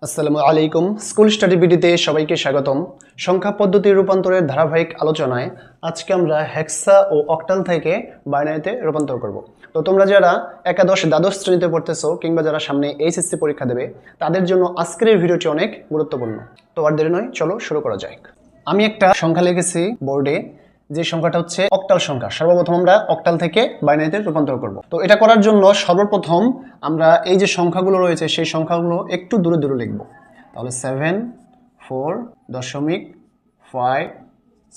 আসসালামু আলাইকুম। School study ভিডিওতে সবাইকে স্বাগতম। সংখ্যা পদ্ধতির রূপান্তরের ধারাবাহিক আলোচনায় আজকে আমরা হেক্সা ও অক্টাল থেকে বাইনারিতে রূপান্তর করব। তো তোমরা যারা একাদশ দ্বাদশ শ্রেণীতে পড়তেছো কিংবা যারা সামনে এইচএসসি পরীক্ষা দেবে তাদের জন্য আজকের এই ভিডিওটি অনেক গুরুত্বপূর্ণ। তো আর দেরি নয়, চলো শুরু করা যাক। আমি একটা সংখ্যা লিখেছি বোর্ডে, যে সংখ্যাটা হচ্ছে অক্টাল সংখ্যা। সর্বপ্রথম আমরা অক্টাল থেকে বাইনারিতে রূপান্তর করব। তো এটা করার জন্য সর্বপ্রথম আমরা এই যে সংখ্যাগুলো রয়েছে সেই সংখ্যাগুলো একটু দূরে দূরে লিখব। তাহলে 7 4.5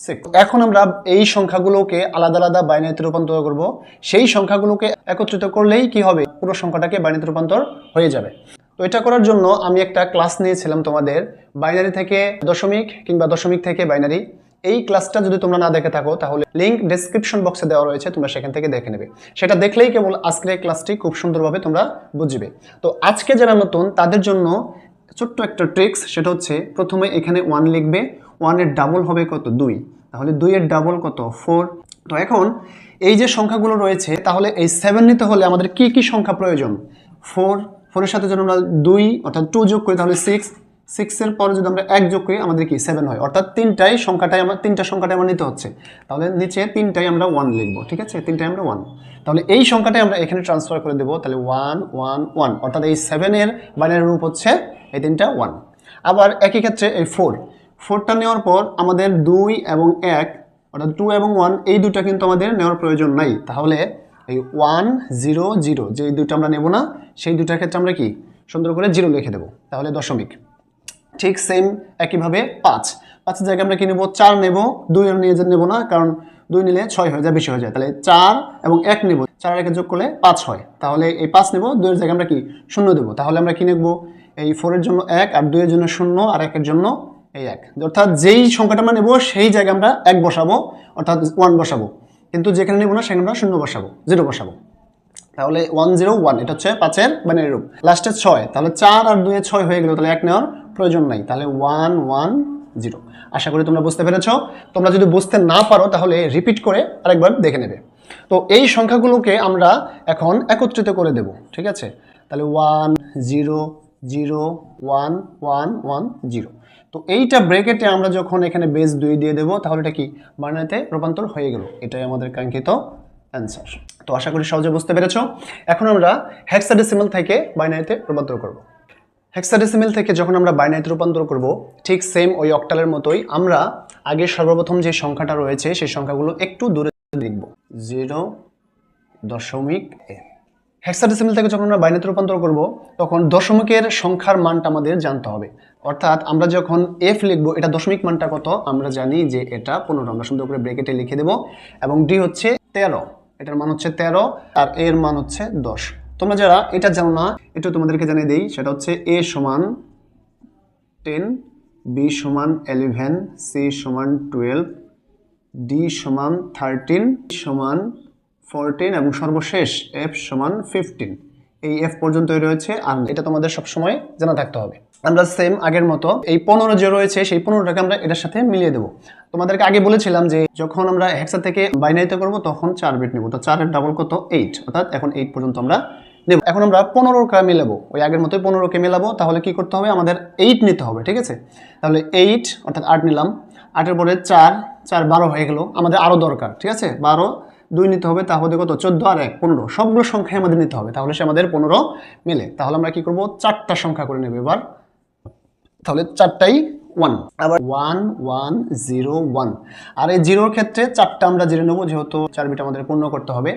6। এখন আমরা এই সংখ্যাগুলোকে আলাদা আলাদা বাইনারিতে রূপান্তর করব। সেই সংখ্যাগুলোকে একত্রিত করলেই কি হবে, পুরো সংখ্যাটাকে বাইনারিতে রূপান্তর হয়ে যাবে। তো এটা করার জন্য আমি একটা ক্লাস নিয়েছিলাম তোমাদের, বাইনারি থেকে দশমিক কিংবা দশমিক থেকে বাইনারি। এই ক্লাসটা যদি তোমরা না দেখে থাকো তাহলে লিংক ডেসক্রিপশন বক্সে দেওয়া রয়েছে, তোমরা সেখান থেকে দেখে নেবে। সেটা দেখলেই কেবল আজকের এই ক্লাসটি খুব সুন্দরভাবে তোমরা বুঝবে। তো আজকে যারা নতুন তাদের জন্য ছোট্ট একটা ট্রিক্স, সেটা হচ্ছে প্রথমে এখানে 1 লিখবে। 1 এর ডাবল হবে কত? 2। তাহলে 2 এর ডাবল কত? 4। তো এখন এই যে সংখ্যাগুলো রয়েছে, তাহলে এই 7 নিতে হলে আমাদের কি কি সংখ্যা প্রয়োজন? 4 এর সাথে যদি আমরা 2 অর্থাৎ 2 যোগ করি তাহলে 6 এর পরে যদি আমরা 1 যোগ করি আমাদের কি 7 হয়। অর্থাৎ তিনটা সংখ্যাটাই আমার নিতে হচ্ছে। তাহলে নিচে তিনটাই আমরা 1 লিখবো, ঠিক আছে? তিনটাই আমরা 1। তাহলে এই সংখ্যাটাই আমরা এখানে ট্রান্সফার করে দেবো। তাহলে 1 1 1, অর্থাৎ এই 7 এর বাইনারি রূপ হচ্ছে এই তিনটা 1। আবার একই ক্ষেত্রে এই 4টা নেওয়ার পর আমাদের 2 এবং 1 অর্থাৎ 2 এবং 1 এই দুটো কিন্তু আমাদের নেওয়ার প্রয়োজন নাই। তাহলে এই 1 0 0 যে দুটো আমরা নেব না, সেই দুটার ক্ষেত্রে আমরা কি সুন্দর করে 0 লিখে দেবো। তাহলে দশমিক। ঠিক সেম একইভাবে 5 জায়গায় আমরা কি নেব? 4 নেব। 2 এর নিয়ে নেব না, কারণ 2 নিলে 6 হয়ে যায়, বেশি হয়ে যায়। তাহলে 4 এবং 1 নেব, 4 আর 1 যোগ করলে 5 হয়। তাহলে এই 5 নেব, 2 এর জায়গায় আমরা কি 0 দেবো। তাহলে আমরা কি নেব? এই 4 এর জন্য 1, আর 2 এর জন্য 0, আর 1 এর জন্য এই 1। অর্থাৎ যেই সংখ্যাটা আমরা নেব সেই জায়গায় আমরা 1 বসাবো, অর্থাৎ 1 বসাবো। কিন্তু যেখানে নেব না সেখানে আমরা 0 বসাবো, 0 বসাবো। তাহলে 1 0 1 এটা হচ্ছে 5 এর বাইনারি রূপ। লাস্টে 6, তাহলে 4 আর 2 এ 6 হয়ে গেল, তাহলে 1 নেওয়ার প্রয়োজন নাই। তাহলে 1 1 0। আশা করি তোমরা বুঝতে পেরেছো। তোমরা যদি বুঝতে না পারো তাহলে রিপিট করে আরেকবার দেখে নেবে। তো এই সংখ্যাগুলোকে আমরা এখন একত্রিত করে দেব, ঠিক আছে? তাহলে 1 0 0 1 1 1 0। তো এইটা ব্র্যাকেটে আমরা যখন এখানে বেস 2 দিয়ে দেবো তাহলে এটা কি বাইনারিতে রূপান্তর হয়ে গেল। এটাই আমাদের কাঙ্ক্ষিত অ্যান্সার। তো আশা করি সহজে বুঝতে পেরেছো। এখন আমরা হেক্সাডেসিমাল থেকে বাইনারিতে রূপান্তর করব। হেক্সাডেসিমাল থেকে যখন আমরা বাইনারিতে রূপান্তর করব, ঠিক সেম ওই অক্টালের মতোই আমরা আগে সর্বপ্রথম যে সংখ্যাটা রয়েছে সেই সংখ্যাগুলো একটু দূরে লিখব। 0.a। হেক্সাডেসিমাল থেকে যখন আমরা বাইনারিতে রূপান্তর করব তখন দশমিকের সংখ্যার মানটা আমাদের জানতে হবে। অর্থাৎ আমরা যখন f লিখবো, এটা দশমিক মানটা কত আমরা জানি যে এটা 15। আমরা সুন্দর করে ব্র্যাকেটে লিখে দেব। এবং d হচ্ছে 13, এটার মান হচ্ছে 13, আর a এর মান হচ্ছে 10। তোমরা যারা এটা জানো না, এটা তোমাদেরকে জানিয়ে দেই। সেটা হচ্ছে a সমান 10, b সমান 11, c সমান 12, d সমান 13, সমান 14 এবং সর্বশেষ f সমান 15। এই f পর্যন্তই রয়েছে, আর এটা তোমাদের সবসময় জানা থাকতে হবে। আমরা সেম আগের মতো এই 15 যে রয়েছে সেই 15টাকে আমরা এটার সাথে মিলিয়ে দেবো। তোমাদেরকে আগে বলেছিলাম যে যখন আমরা হেক্সা থেকে বাইনারিতে করব তখন 4 বিট নেব। তো 4 এর ডাবল কত? 8, অর্থাৎ এখন 8 পর্যন্ত আমরা নেব। এখন আমরা 15কে মেলাবো, ওই আগের মতোই 15কে মেলাবো। তাহলে কি করতে হবে? আমাদের 8 নিতে হবে, ঠিক আছে? তাহলে 8 অর্থাৎ 8 নিলাম। 8 এর পরে 4 12 হয়ে গেল। আমাদের আরও দরকার, ঠিক আছে? 12 2 নিতে হবে, তাহলে কত? 14 আর 1 15। সবগুলো সংখ্যাই আমাদের নিতে হবে, তাহলে সে আমাদের 15 মেলে। তাহলে আমরা কি করব? 4টা সংখ্যা করে নেব এবার। তাহলে 4টাই 1। আবার 1 1 0 1, আর এই 0 ক্ষেত্রে 4টা আমরা 0 নেব, যেহেতু 4 বিট আমাদের পূর্ণ করতে হবে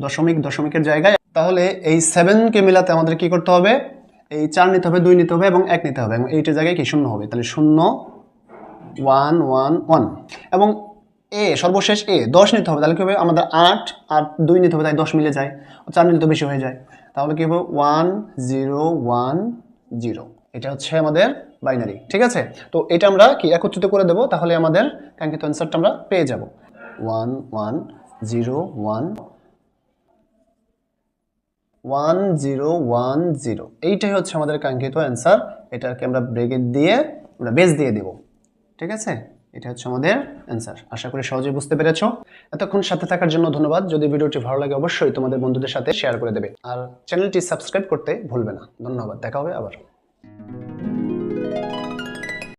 দশমিকের জায়গায়। তাহলে এই 7কে মেলাতে আমাদের কি করতে হবে? এই 4 নিতে হবে, 2 নিতে হবে এবং 1 নিতে হবে, এবং 8 এর জায়গায় কি 0 হবে। তাহলে 0 1 1 1। এবং a সর্বশেষ a 10 নিতে হবে। তাহলে কি হবে? আমাদের 8 আর 2 নিতে হবে, তাই 10 মিলে যায়। 4 নিলে তো বেশি হয়ে যায়। তাহলে কি হবে? 1 0 1 0। এটা হচ্ছে আমাদের বাইনারি, ঠিক আছে? তো এটা আমরা কি একত্রিত করে দেব, তাহলে আমাদের কাঙ্ক্ষিত অ্যান্সারটা আমরা পেয়ে যাব। 1 1 0 1 1 0 1 0। এইটাই হচ্ছে আমাদের কাঙ্ক্ষিত অ্যান্সার। এটাকে আমরা ব্র্যাকেট দিয়ে আমরা বেস দিয়ে দেব, ঠিক আছে? এটা হচ্ছে আমাদের অ্যান্সার। আশা করি সহজেই বুঝতে পেরেছো। এতক্ষণ সাথে থাকার জন্য ধন্যবাদ। যদি ভিডিওটি ভালো লাগে অবশ্যই তোমাদের বন্ধুদের সাথে শেয়ার করে দেবে, আর চ্যানেলটি সাবস্ক্রাইব করতে ভুলবে না। ধন্যবাদ, দেখা হবে আবার।